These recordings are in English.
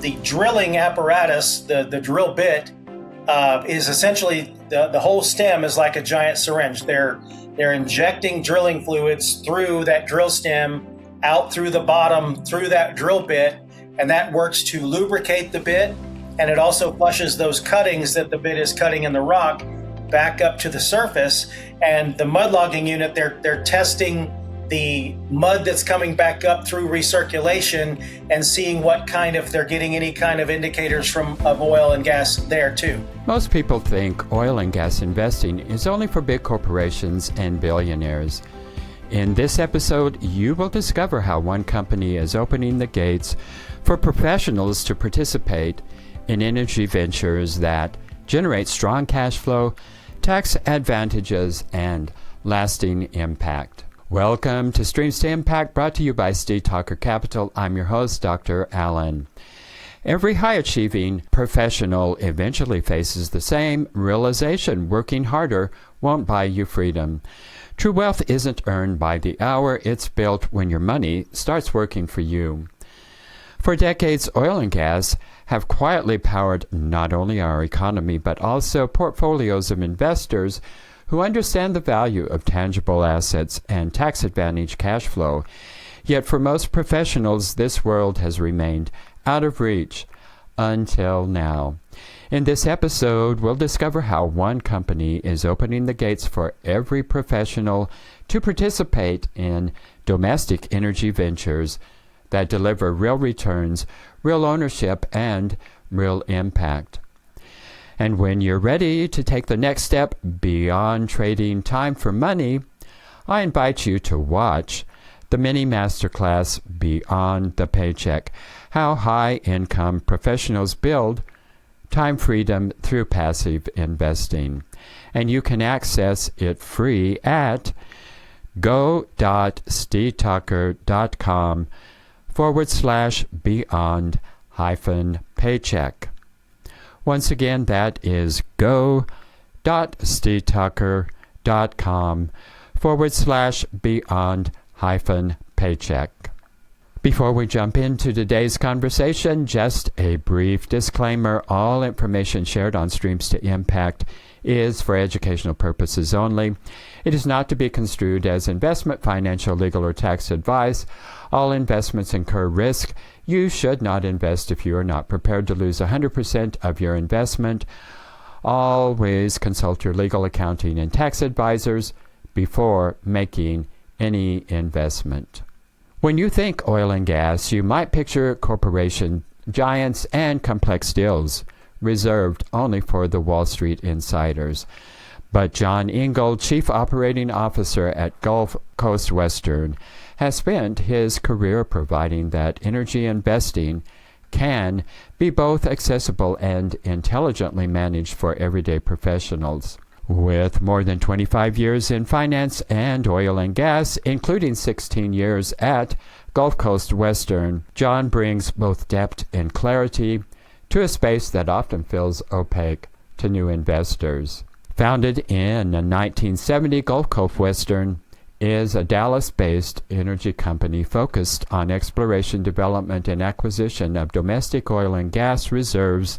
the drilling apparatus, the drill bit, is essentially the whole stem is like a giant syringe. They're injecting drilling fluids through that drill stem, out through the bottom, through that drill bit, and that works to lubricate the bit, and it also flushes those cuttings that the bit is cutting in the rock back up to the surface. And the mud logging unit, they're testing the mud that's coming back up through recirculation and seeing what kind of, they're getting any kind of indicators of oil and gas there too. Most people think oil and gas investing is only for big corporations and billionaires. In this episode, you will discover how one company is opening the gates for professionals to participate in energy ventures that generate strong cash flow, tax advantages, and lasting impact. Welcome to Streams to Impact, brought to you by Steve Talker Capital. I'm your host, Dr. Allen. Every high-achieving professional eventually faces the same realization: working harder won't buy you freedom. True wealth isn't earned by the hour, it's built when your money starts working for you. For decades, oil and gas have quietly powered not only our economy, but also portfolios of investors who understand the value of tangible assets and tax-advantaged cash flow. Yet for most professionals, this world has remained out of reach until now. In this episode, we'll discover how one company is opening the gates for every professional to participate in domestic energy ventures that deliver real returns, real ownership, and real impact. And when you're ready to take the next step beyond trading time for money, I invite you to watch the mini masterclass Beyond the Paycheck: How High-Income Professionals Build Time Freedom Through Passive Investing. And you can access it free at go.stevetucker.com/beyond-paycheck. Once again, that is go.stevetucker.com/beyond-paycheck. Before we jump into today's conversation, just a brief disclaimer. All information shared on Streams to Impact is for educational purposes only. It is not to be construed as investment, financial, legal, or tax advice. All investments incur risk. You should not invest if you are not prepared to lose 100% of your investment. Always consult your legal, accounting, and tax advisors before making any investment. When you think oil and gas, you might picture corporation giants and complex deals reserved only for the Wall Street insiders. But John Engel, Chief Operating Officer at Gulf Coast Western, has spent his career providing that energy investing can be both accessible and intelligently managed for everyday professionals. With more than 25 years in finance and oil and gas, including 16 years at Gulf Coast Western, John brings both depth and clarity to a space that often feels opaque to new investors. Founded in 1970, Gulf Coast Western is a Dallas-based energy company focused on exploration, development, and acquisition of domestic oil and gas reserves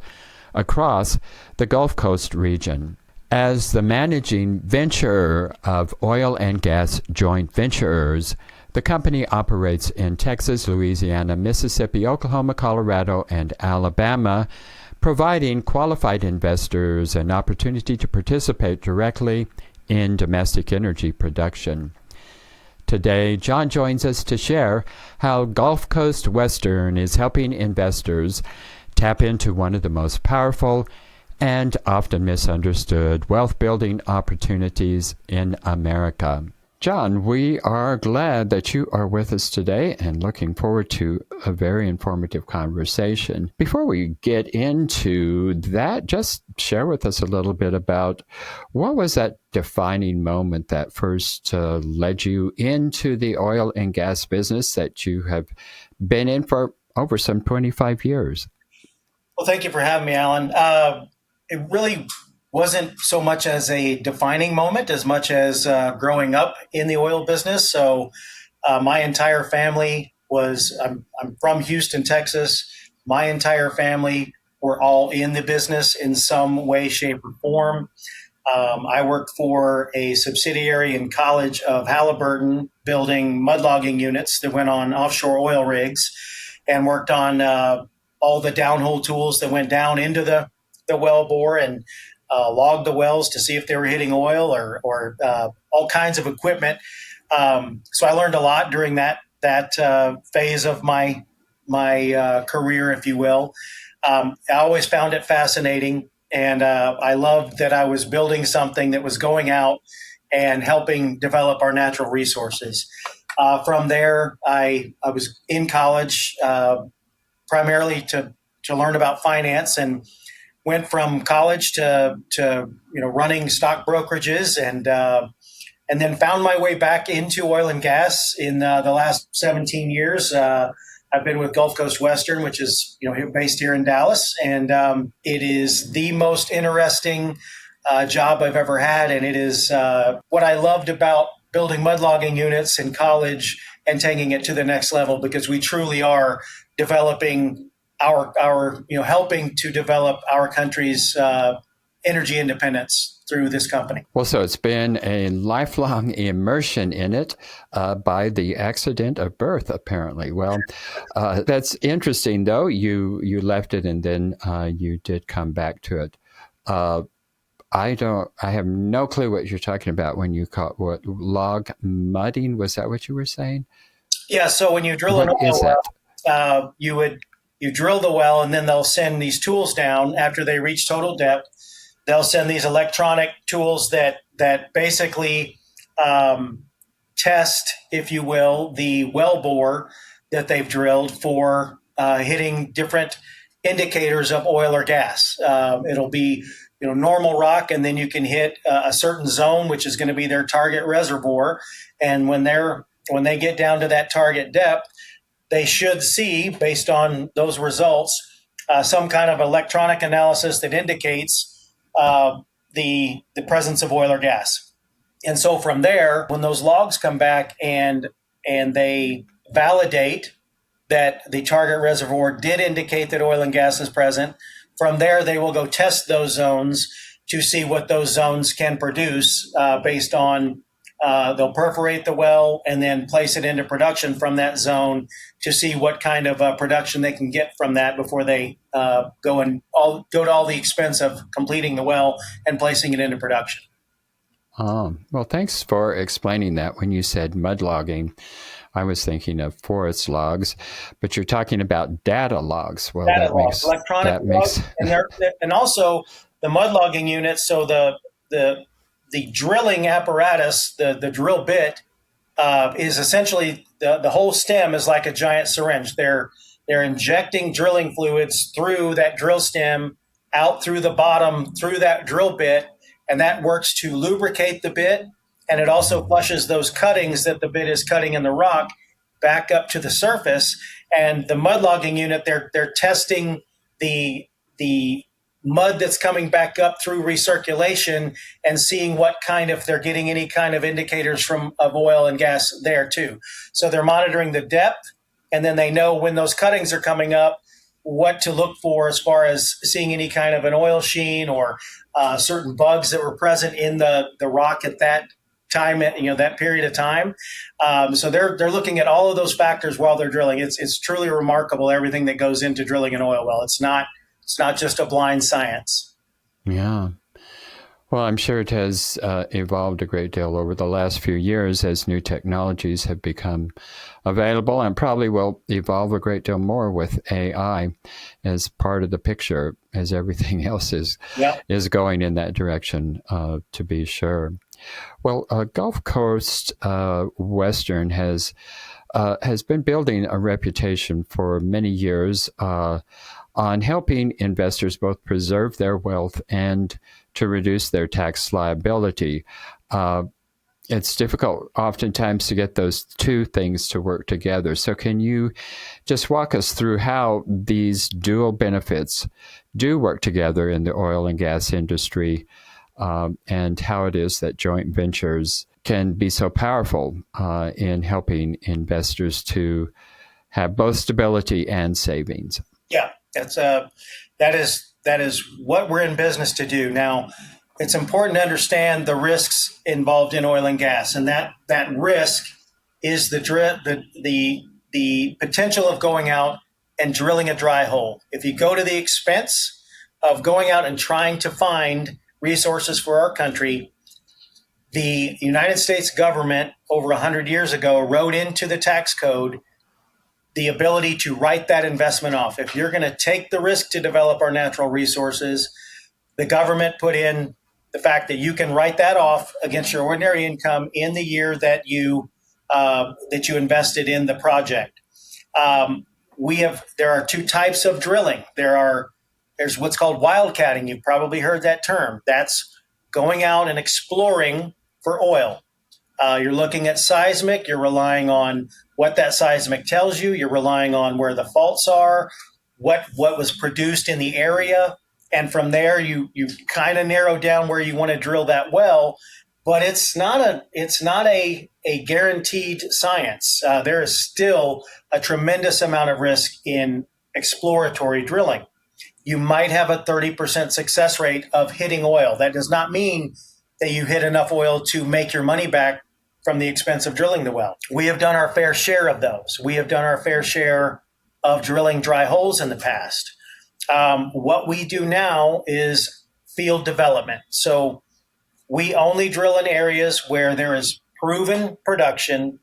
across the Gulf Coast region. As the managing venture of oil and gas joint venturers, the company operates in Texas, Louisiana, Mississippi, Oklahoma, Colorado, and Alabama, providing qualified investors an opportunity to participate directly in domestic energy production. Today, John joins us to share how Gulf Coast Western is helping investors tap into one of the most powerful and often misunderstood wealth-building opportunities in America. John, we are glad that you are with us today and looking forward to a very informative conversation. Before we get into that, just share with us a little bit about what was that defining moment that first led you into the oil and gas business that you have been in for over some 25 years. Well, thank you for having me, Alan. It really wasn't so much as a defining moment as much as growing up in the oil business. So my entire family I'm from Houston, Texas. my entire family were all in the business in some way, shape, or form. I worked for a subsidiary in college of Halliburton, building mud logging units that went on offshore oil rigs, and worked on all the downhole tools that went down into the well bore and logged the wells to see if they were hitting oil or all kinds of equipment. So I learned a lot during that phase of my career, if you will. I always found it fascinating. And I loved that I was building something that was going out and helping develop our natural resources. From there, I was in college primarily to learn about finance, and went from college to running stock brokerages, and then found my way back into oil and gas in the last 17 years. I've been with Gulf Coast Western, which is based here in Dallas, and it is the most interesting job I've ever had. And it is what I loved about building mud logging units in college and taking it to the next level, because we truly are developing our helping to develop our country's energy independence through this company. Well, so it's been a lifelong immersion in it by the accident of birth, apparently. Well, that's interesting, though. You left it and then you did come back to it. I have no clue what you're talking about when you call what log mudding. Was that what you were saying? Yeah. So when you drill an oil well, you drill the well, and then they'll send these tools down after they reach total depth. They'll send these electronic tools that basically test, if you will, the well bore that they've drilled for hitting different indicators of oil or gas. It'll be normal rock, and then you can hit a certain zone, which is going to be their target reservoir. And when they get down to that target depth, they should see, based on those results, some kind of electronic analysis that indicates the presence of oil or gas. And so from there, when those logs come back and they validate that the target reservoir did indicate that oil and gas is present, from there they will go test those zones to see what those zones can produce based on they'll perforate the well and then place it into production from that zone to see what kind of production they can get from that before they go to all the expense of completing the well and placing it into production. Well, thanks for explaining that. When you said mud logging, I was thinking of forest logs, but you're talking about data logs. Well, electronic logs, and also the mud logging units. So the drilling apparatus, the drill bit, is essentially the whole stem is like a giant syringe. They're injecting drilling fluids through that drill stem, out through the bottom, through that drill bit, and that works to lubricate the bit. And it also flushes those cuttings that the bit is cutting in the rock back up to the surface. And the mud logging unit, they're testing the mud that's coming back up through recirculation and seeing what kind, if they're getting any kind of indicators of oil and gas there too. So they're monitoring the depth, and then they know when those cuttings are coming up, what to look for as far as seeing any kind of an oil sheen or certain bugs that were present in the rock at that time, that period of time. So they're looking at all of those factors while they're drilling. It's truly remarkable, everything that goes into drilling an oil well. It's not just a blind science. Yeah. Well, I'm sure it has evolved a great deal over the last few years as new technologies have become available, and probably will evolve a great deal more with AI as part of the picture, as everything else is going in that direction, to be sure. Well, Gulf Coast Western has been building a reputation for many years on helping investors both preserve their wealth and to reduce their tax liability. It's difficult oftentimes to get those two things to work together. So can you just walk us through how these dual benefits do work together in the oil and gas industry, and how it is that joint ventures can be so powerful in helping investors to have both stability and savings? Yeah. That's that is what we're in business to do. Now, it's important to understand the risks involved in oil and gas, and that risk is the potential of going out and drilling a dry hole. If you go to the expense of going out and trying to find resources for our country, the United States government over 100 years ago wrote into the tax code the ability to write that investment off. If you're going to take the risk to develop our natural resources, the government put in the fact that you can write that off against your ordinary income in the year that you invested in the project. There are two types of drilling. There's what's called wildcatting. You've probably heard that term. That's going out and exploring for oil. You're looking at seismic. You're relying on what that seismic tells you. You're relying on where the faults are, what was produced in the area, and from there you kind of narrow down where you want to drill that well. But it's not a guaranteed science. There is still a tremendous amount of risk in exploratory drilling. You might have a 30% success rate of hitting oil. That does not mean that you hit enough oil to make your money back from the expense of drilling the well. We have done our fair share of those. We have done our fair share of drilling dry holes in the past. What we do now is field development. So we only drill in areas where there is proven production,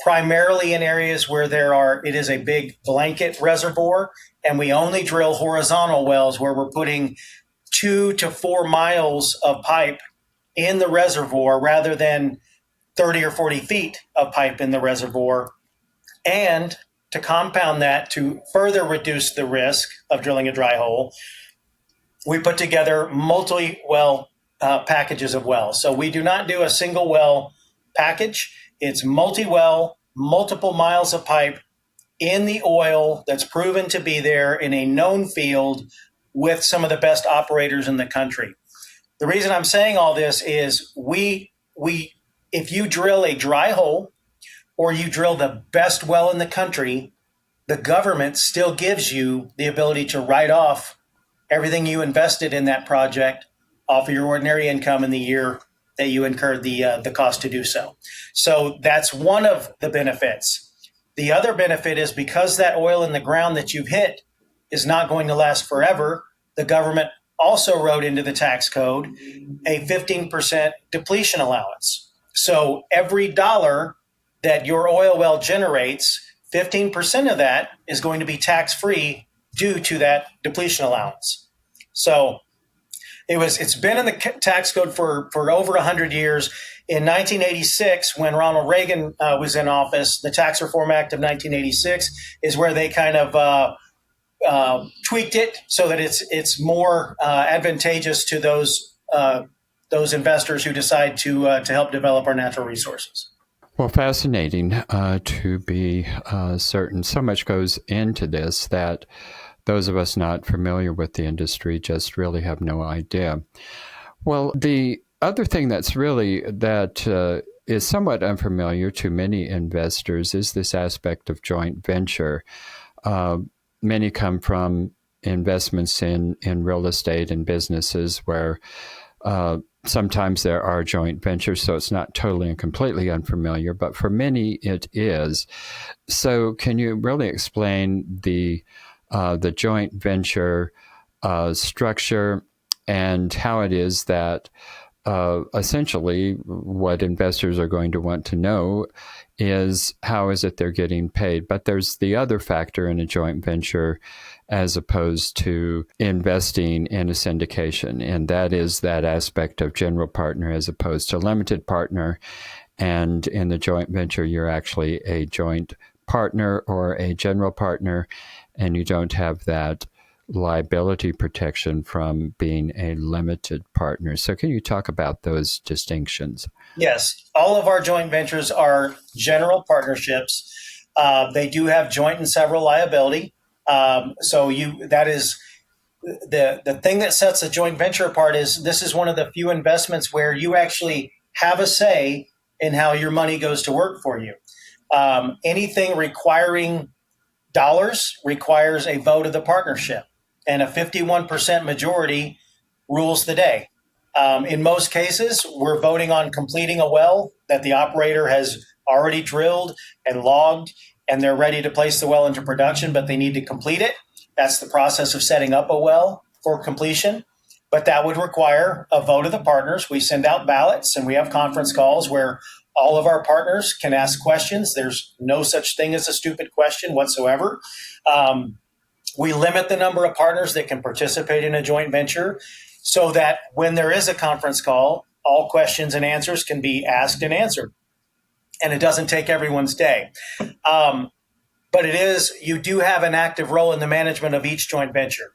primarily in areas where it is a big blanket reservoir, and we only drill horizontal wells where we're putting 2 to 4 miles of pipe in the reservoir rather than 30 or 40 feet of pipe in the reservoir. And to compound that, to further reduce the risk of drilling a dry hole, we put together multi-well packages of wells. So we do not do a single well package. It's multi-well, multiple miles of pipe in the oil that's proven to be there in a known field with some of the best operators in the country. The reason I'm saying all this is if you drill a dry hole or you drill the best well in the country, the government still gives you the ability to write off everything you invested in that project off of your ordinary income in the year that you incurred the cost to do so. So that's one of the benefits. The other benefit is because that oil in the ground that you've hit is not going to last forever, the government also wrote into the tax code a 15% depletion allowance. So every dollar that your oil well generates, 15% of that is going to be tax-free due to that depletion allowance. So it's been in the tax code for over 100 years. In 1986, when Ronald Reagan was in office, the Tax Reform Act of 1986 is where they kind of tweaked it so that it's more advantageous to those investors who decide to help develop our natural resources. Well, fascinating to be certain. So much goes into this that those of us not familiar with the industry just really have no idea. Well, the other thing that is somewhat unfamiliar to many investors is this aspect of joint venture. Many come from investments in real estate and businesses where sometimes there are joint ventures, so it's not totally and completely unfamiliar, but for many it is. So can you really explain the joint venture structure and how it is that essentially what investors are going to want to know is how is it they're getting paid? But there's the other factor in a joint venture as opposed to investing in a syndication, and that is that aspect of general partner as opposed to limited partner. And in the joint venture, you're actually a joint partner or a general partner, and you don't have that liability protection from being a limited partner. So can you talk about those distinctions? Yes, all of our joint ventures are general partnerships. They do have joint and several liability. That is the thing that sets a joint venture apart is this is one of the few investments where you actually have a say in how your money goes to work for you. Anything requiring dollars requires a vote of the partnership, and a 51% majority rules the day. In most cases, we're voting on completing a well that the operator has already drilled and logged, and they're ready to place the well into production, but they need to complete it. That's the process of setting up a well for completion. But that would require a vote of the partners. We send out ballots and we have conference calls where all of our partners can ask questions. There's no such thing as a stupid question whatsoever. We limit the number of partners that can participate in a joint venture so that when there is a conference call, all questions and answers can be asked and answered. And it doesn't take everyone's day. But you do have an active role in the management of each joint venture.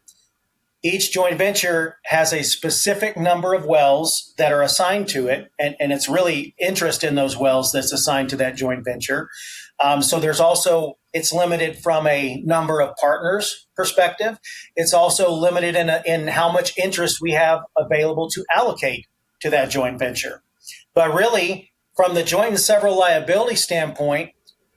Each joint venture has a specific number of wells that are assigned to it, and it's really interest in those wells that's assigned to that joint venture. So it's limited from a number of partners perspective. It's also limited in how much interest we have available to allocate to that joint venture. But really, from the joint and several liability standpoint,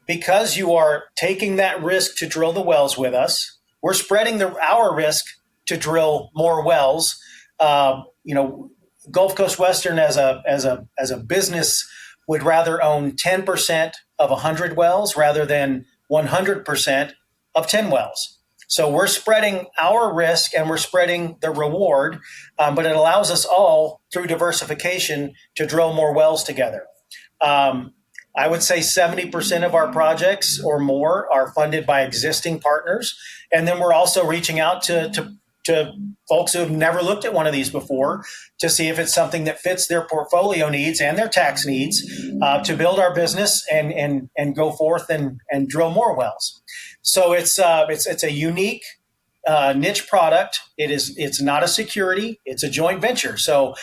because you are taking that risk to drill the wells with us, we're spreading our risk to drill more wells. Gulf Coast Western as a business would rather own 10% of 100 wells rather than 100% of 10 wells. So we're spreading our risk and we're spreading the reward, but it allows us all through diversification to drill more wells together. I would say 70% of our projects or more are funded by existing partners. And then we're also reaching out to folks who have never looked at one of these before to see if it's something that fits their portfolio needs and their tax needs to build our business and go forth and drill more wells. So it's a unique niche product. It's not a security. It's a joint venture. So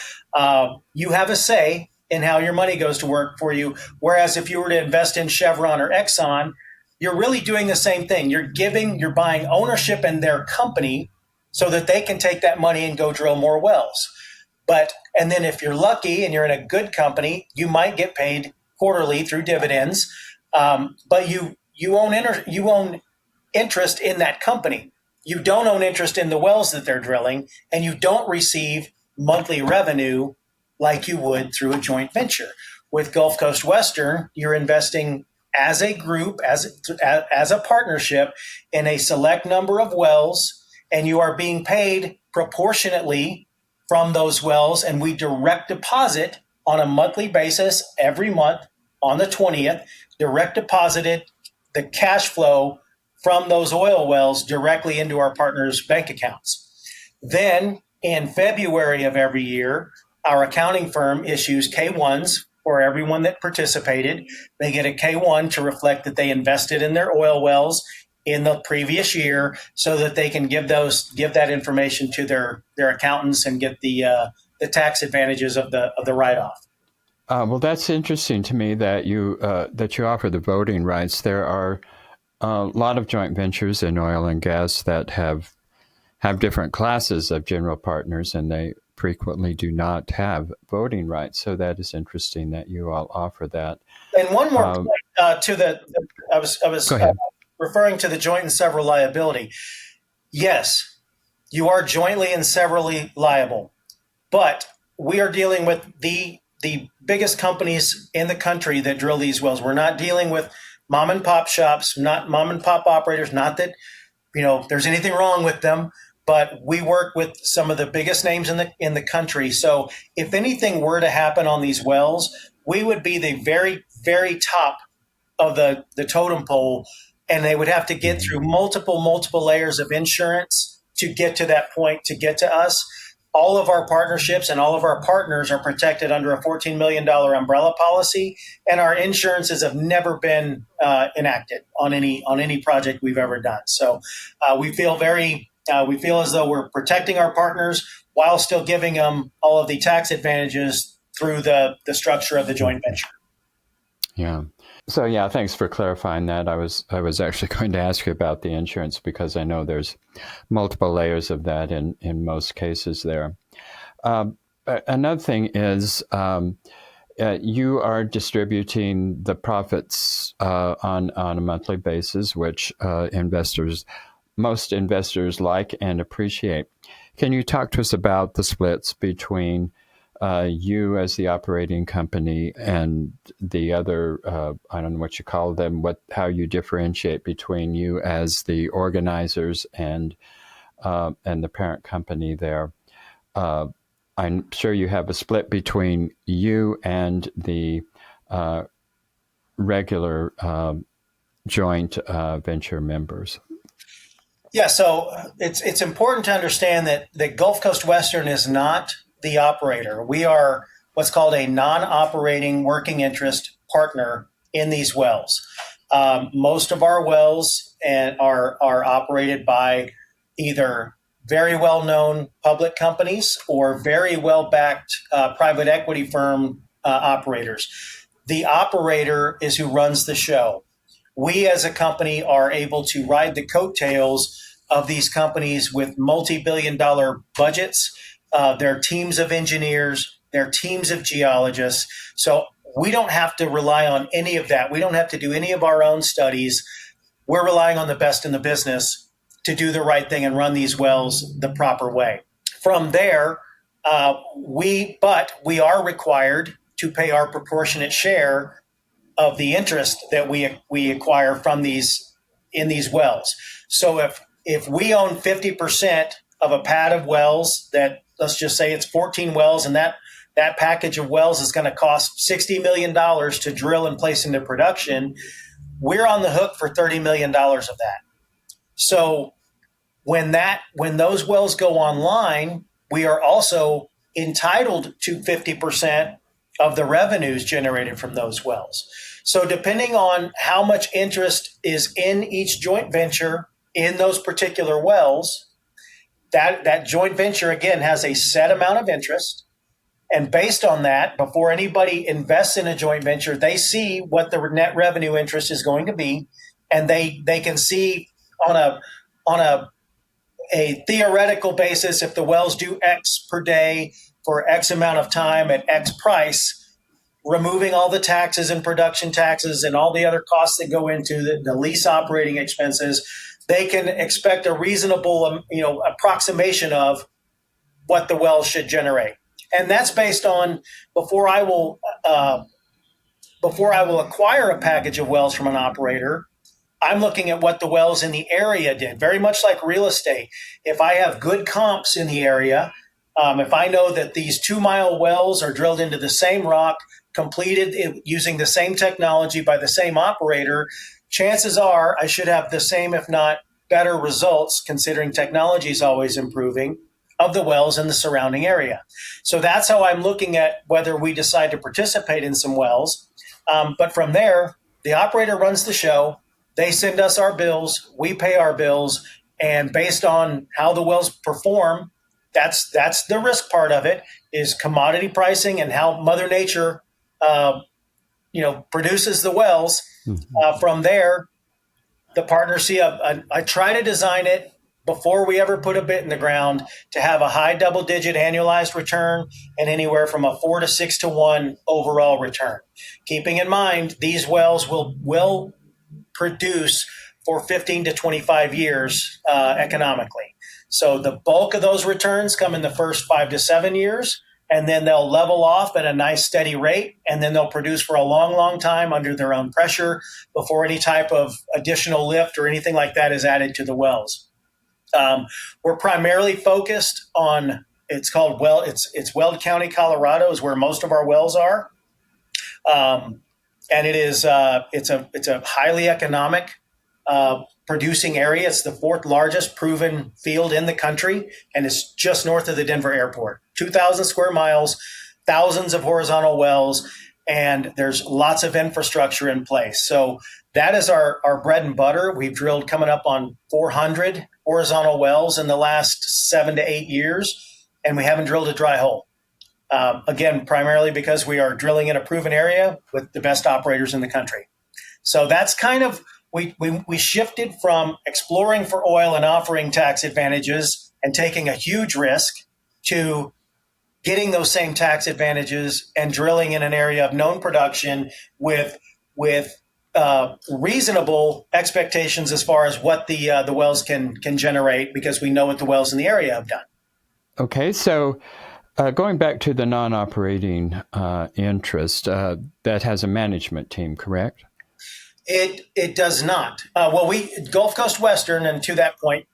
you have a say in how your money goes to work for you. Whereas if you were to invest in Chevron or Exxon, you're really doing the same thing. You're buying ownership in their company so that they can take that money and go drill more wells. And then if you're lucky and you're in a good company, you might get paid quarterly through dividends. But you own interest in that company. You don't own interest in the wells that they're drilling, and you don't receive monthly revenue like you would through a joint venture. With Gulf Coast Western, you're investing as a group, as a partnership in a select number of wells, and you are being paid proportionately from those wells, and we direct deposit on a monthly basis every month on the 20th, direct deposited the cash flow from those oil wells directly into our partners' bank accounts. Then in February of every year, our accounting firm issues K-1s for everyone that participated. They get a K-1 to reflect that they invested in their oil wells in the previous year so that they can give that information to their accountants and get the tax advantages of the write-off. Well, that's interesting to me that you offer the voting rights. There are a lot of joint ventures in oil and gas that have different classes of general partners, and they frequently do not have voting rights. So that is interesting that you all offer that. And one more point I was referring to the joint and several liability. Yes, you are jointly and severally liable, but we are dealing with the biggest companies in the country that drill these wells. We're not dealing with mom and pop shops, not mom and pop operators. Not that there's anything wrong with them, but we work with some of the biggest names in the country. So if anything were to happen on these wells, we would be the very, very top of the totem pole, and they would have to get through multiple layers of insurance to get to that point, to get to us. All of our partnerships and all of our partners are protected under a $14 million umbrella policy, and our insurances have never been enacted on any project we've ever done. So we feel as though we're protecting our partners while still giving them all of the tax advantages through the structure of the joint venture. Yeah. So yeah, thanks for clarifying that. I was actually going to ask you about the insurance because I know there's multiple layers of that in most cases there. Another thing is you are distributing the profits on a monthly basis, which most investors like and appreciate. Can you talk to us about the splits between you as the operating company and the other, I don't know what you call them, how you differentiate between you as the organizers and the parent company there? I'm sure you have a split between you and the regular joint venture members. Yeah, so it's important to understand that Gulf Coast Western is not the operator. We are what's called a non-operating working interest partner in these wells. Most of our wells are operated by either very well-known public companies or very well-backed private equity firm operators. The operator is who runs the show. We as a company are able to ride the coattails of these companies with multi-billion-dollar budgets, their teams of engineers, their teams of geologists. So we don't have to rely on any of that. We don't have to do any of our own studies. We're relying on the best in the business to do the right thing and run these wells the proper way. From there, we are required to pay our proportionate share of the interest that we acquire from these wells. So if we own 50% of a pad of wells, that let's just say it's 14 wells, and that package of wells is going to cost $60 million to drill and place into production, we're on the hook for $30 million of that. So when those wells go online, we are also entitled to 50% of the revenues generated from those wells. So depending on how much interest is in each joint venture in those particular wells, that joint venture, again, has a set amount of interest. And based on that, before anybody invests in a joint venture, they see what the net revenue interest is going to be. And they can see on a theoretical basis, if the wells do X per day for X amount of time at X price, removing all the taxes and production taxes and all the other costs that go into the lease operating expenses, they can expect a reasonable approximation of what the wells should generate. And that's based on before I will acquire a package of wells from an operator, I'm looking at what the wells in the area did, very much like real estate. If I have good comps in the area, if I know that these 2-mile wells are drilled into the same rock, completed using the same technology by the same operator, chances are I should have the same, if not better results, considering technology is always improving, of the wells in the surrounding area. So that's how I'm looking at whether we decide to participate in some wells. But from there, the operator runs the show. They send us our bills. We pay our bills. And based on how the wells perform, that's the risk part of it, is commodity pricing and how Mother Nature produces the wells. From there, the partners see I try to design it before we ever put a bit in the ground to have a high double-digit annualized return and anywhere from a 4 to 6 to 1 overall return. Keeping in mind, these wells will produce for 15 to 25 years economically. So the bulk of those returns come in the first 5 to 7 years, and then they'll level off at a nice steady rate, and then they'll produce for a long, long time under their own pressure before any type of additional lift or anything like that is added to the wells. We're primarily focused on it's Weld County, Colorado is where most of our wells are, and it's a highly economic producing area. It's the 4th largest proven field in the country, and it's just north of the Denver airport. 2,000 square miles, thousands of horizontal wells, and there's lots of infrastructure in place. So that is our bread and butter. We've drilled coming up on 400 horizontal wells in the last 7 to 8 years, and we haven't drilled a dry hole. Again, primarily because we are drilling in a proven area with the best operators in the country. So that's kind of, we shifted from exploring for oil and offering tax advantages and taking a huge risk to getting those same tax advantages and drilling in an area of known production with reasonable expectations as far as what the wells can generate, because we know what the wells in the area have done. Okay, so going back to the non-operating interest, that has a management team, correct? It does not. Gulf Coast Western, and to that point,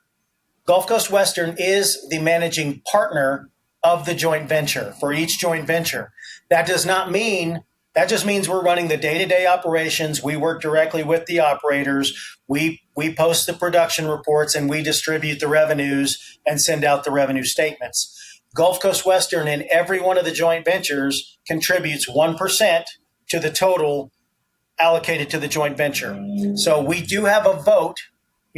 Gulf Coast Western is the managing partner of the joint venture for each joint venture. That just means we're running the day-to-day operations. We work directly with the operators. We post the production reports and we distribute the revenues and send out the revenue statements. Gulf Coast Western in every one of the joint ventures contributes 1% to the total allocated to the joint venture. So we do have a vote.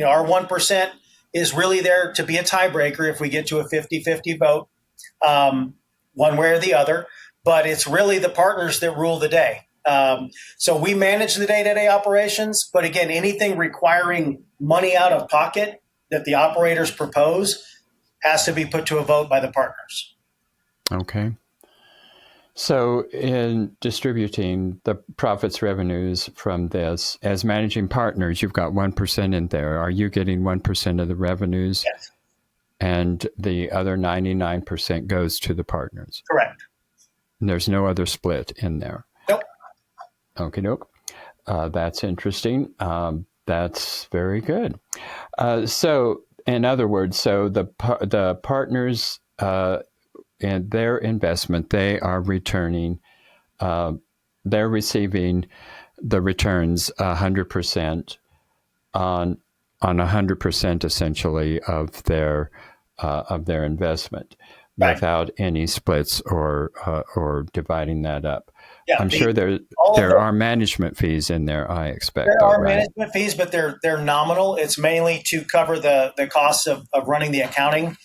Our 1% is really there to be a tiebreaker if we get to a 50-50 vote, one way or the other. But it's really the partners that rule the day. So we manage the day-to-day operations. But again, anything requiring money out of pocket that the operators propose has to be put to a vote by the partners. Okay. So in distributing the profits, revenues from this, as managing partners, you've got 1% in there. Are you getting 1% of the revenues? Yes. And the other 99% goes to the partners? Correct. And there's no other split in there? Nope. Okay, doke. That's interesting. That's very good. So in other words, the partners and their investment, they are returning, they're receiving the returns 100% on 100% essentially of their investment, right, without any splits or dividing that up. Yeah, I'm sure there are management fees in there, I expect. There are management fees, but they're nominal. It's mainly to cover the costs of running the accounting.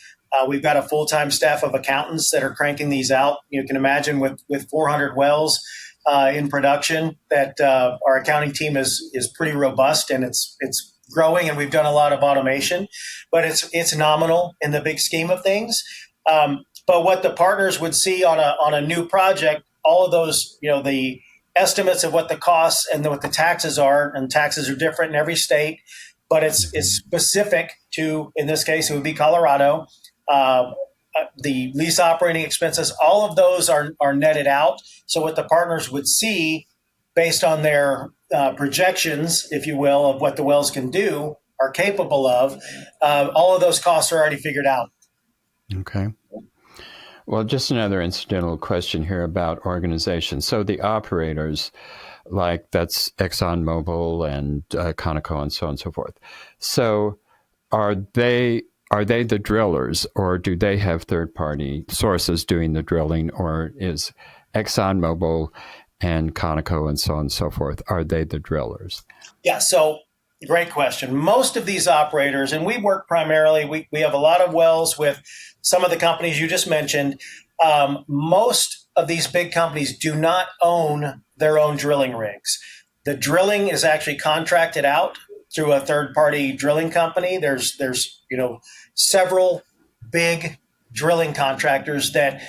We've got a full-time staff of accountants that are cranking these out. You can imagine with 400 wells in production that our accounting team is pretty robust, and it's growing, and we've done a lot of automation, but it's nominal in the big scheme of things. But what the partners would see on a new project, all of those, the estimates of what the costs and what the taxes are, and taxes are different in every state, but it's specific to, in this case, it would be Colorado. The lease operating expenses, all of those are netted out. So what the partners would see based on their projections, if you will, of what the wells can do, are capable of, all of those costs are already figured out. Okay. Well, just another incidental question here about organization. So the operators, like that's ExxonMobil and Conoco and so on and so forth. So are they the drillers, or do they have third-party sources doing the drilling, or is ExxonMobil and Conoco and so on and so forth, are they the drillers? Yeah, so great question. Most of these operators, and we work primarily, we have a lot of wells with some of the companies you just mentioned. Most of these big companies do not own their own drilling rigs. The drilling is actually contracted out through a third-party drilling company. There's several big drilling contractors that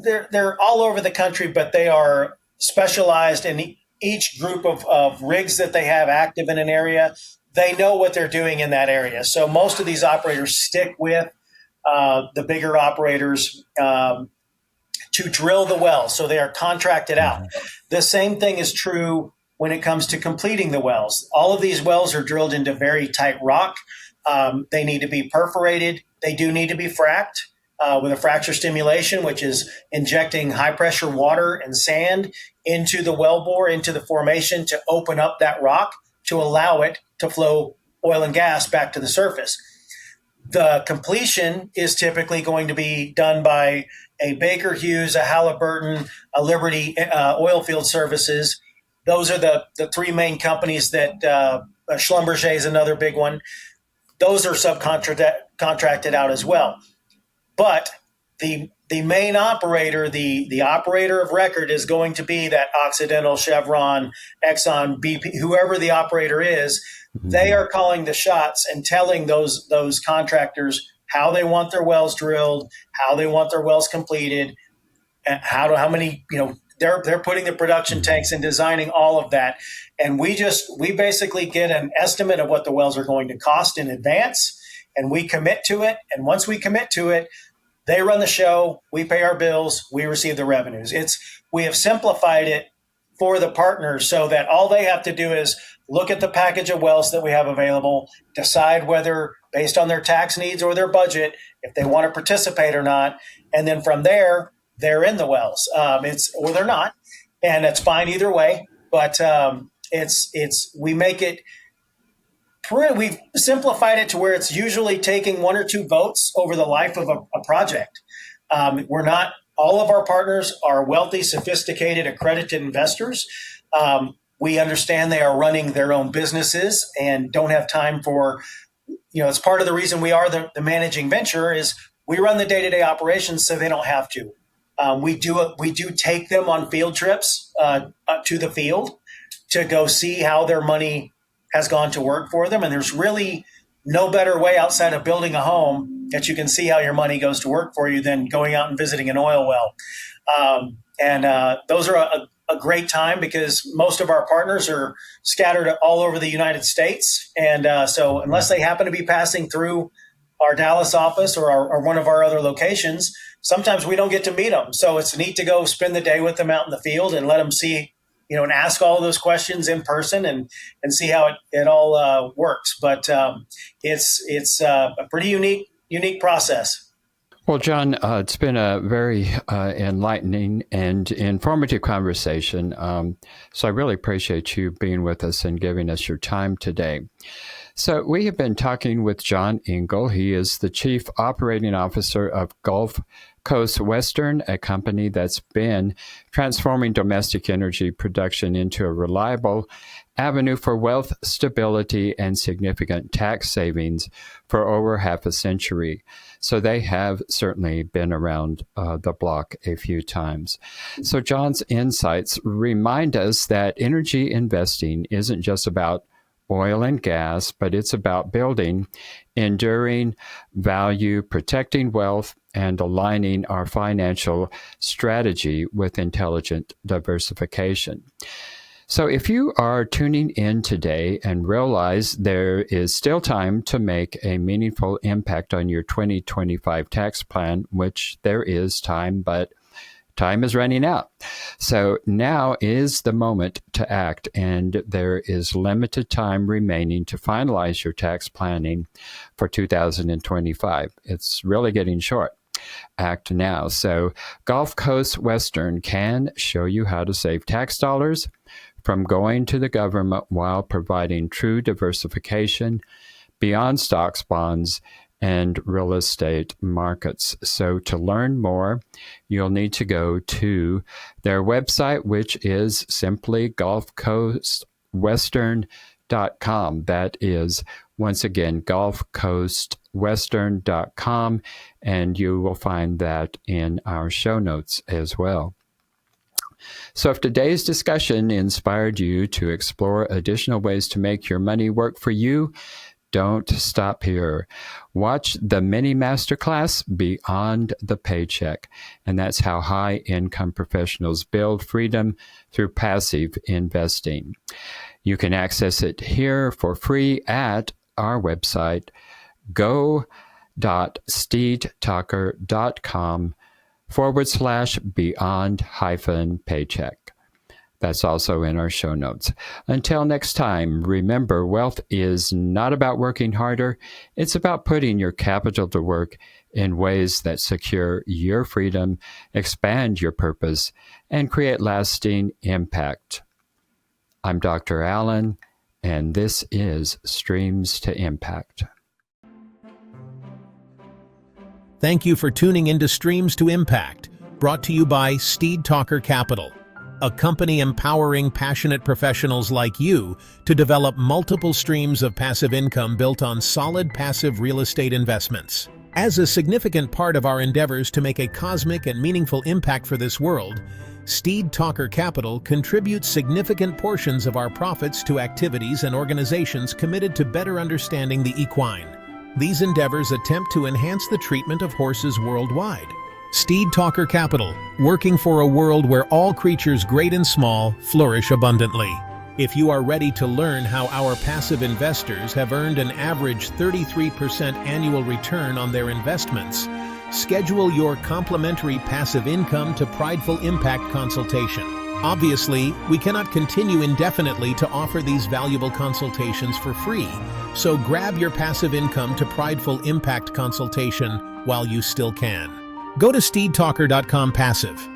they're all over the country, but they are specialized in each group of rigs that they have active in an area. They know what they're doing in that area. So most of these operators stick with the bigger operators to drill the wells. So they are contracted out. The same thing is true when it comes to completing the wells. All of these wells are drilled into very tight rock. They need to be perforated. They do need to be fracked with a fracture stimulation, which is injecting high pressure water and sand into the wellbore, into the formation to open up that rock to allow it to flow oil and gas back to the surface. The completion is typically going to be done by a Baker Hughes, a Halliburton, a Liberty Oilfield Services. Those are the three main companies that Schlumberger is another big one. Those are subcontracted out as well. But the main operator, the operator of record, is going to be that Occidental, Chevron, Exxon, BP, whoever the operator is. They are calling the shots and telling those contractors how they want their wells drilled, how they want their wells completed, and how many, they're putting the production tanks and designing all of that. And we basically get an estimate of what the wells are going to cost in advance, and we commit to it. And once we commit to it, they run the show, we pay our bills, we receive the revenues. We have simplified it for the partners so that all they have to do is look at the package of wells that we have available, decide whether, based on their tax needs or their budget, if they want to participate or not. And then from there, they're in the wells. Or they're not. And it's fine either way. But we make it, we've simplified it to where it's usually taking 1 or 2 votes over the life of a project. All of our partners are wealthy, sophisticated, accredited investors. We understand they are running their own businesses and don't have time for, it's part of the reason we are the managing venture is we run the day-to-day operations so they don't have to. We do take them on field trips up to the field to go see how their money has gone to work for them. And there's really no better way outside of building a home that you can see how your money goes to work for you than going out and visiting an oil well. Those are a great time because most of our partners are scattered all over the United States. And so unless they happen to be passing through our Dallas office or one of our other locations, sometimes we don't get to meet them. So it's neat to go spend the day with them out in the field and let them see, and ask all of those questions in person and see how it all works. But it's a pretty unique process. Well, John, it's been a very enlightening and informative conversation. So I really appreciate you being with us and giving us your time today. So we have been talking with John Engel. He is the Chief Operating Officer of Gulf Coast Western, a company that's been transforming domestic energy production into a reliable avenue for wealth stability and significant tax savings for over half a century. So they have certainly been around the block a few times. So John's insights remind us that energy investing isn't just about oil and gas, but it's about building enduring value, protecting wealth, and aligning our financial strategy with intelligent diversification. So if you are tuning in today and realize there is still time to make a meaningful impact on your 2025 tax plan, which there is time, but time is running out. So now is the moment to act, and there is limited time remaining to finalize your tax planning for 2025. It's really getting short. Act now. So Gulf Coast Western can show you how to save tax dollars from going to the government while providing true diversification beyond stocks, bonds, and real estate markets. So to learn more, you'll need to go to their website, which is simply gulfcoastwestern.com. That is, once again, gulfcoastwestern.com, and you will find that in our show notes as well. So if today's discussion inspired you to explore additional ways to make your money work for you, don't stop here. Watch the mini masterclass Beyond the Paycheck. And that's how high-income professionals build freedom through passive investing. You can access it here for free at our website, go.steedtalker.com/beyond-paycheck. That's also in our show notes. Until next time, remember, wealth is not about working harder. It's about putting your capital to work in ways that secure your freedom, expand your purpose, and create lasting impact. I'm Dr. Allen, and this is Streams to Impact. Thank you for tuning into Streams to Impact, brought to you by Steed Talker Capital, a company empowering passionate professionals like you to develop multiple streams of passive income built on solid passive real estate investments. As a significant part of our endeavors to make a cosmic and meaningful impact for this world, Steed Talker Capital contributes significant portions of our profits to activities and organizations committed to better understanding the equine, These endeavors attempt to enhance the treatment of horses worldwide. Steed Talker Capital, working for a world where all creatures great and small flourish abundantly. If you are ready to learn how our passive investors have earned an average 33% annual return on their investments, schedule your complimentary passive income to Prideful Impact consultation. Obviously, we cannot continue indefinitely to offer these valuable consultations for free, so grab your passive income to Prideful Impact consultation while you still can. Go to steedtalker.com/passive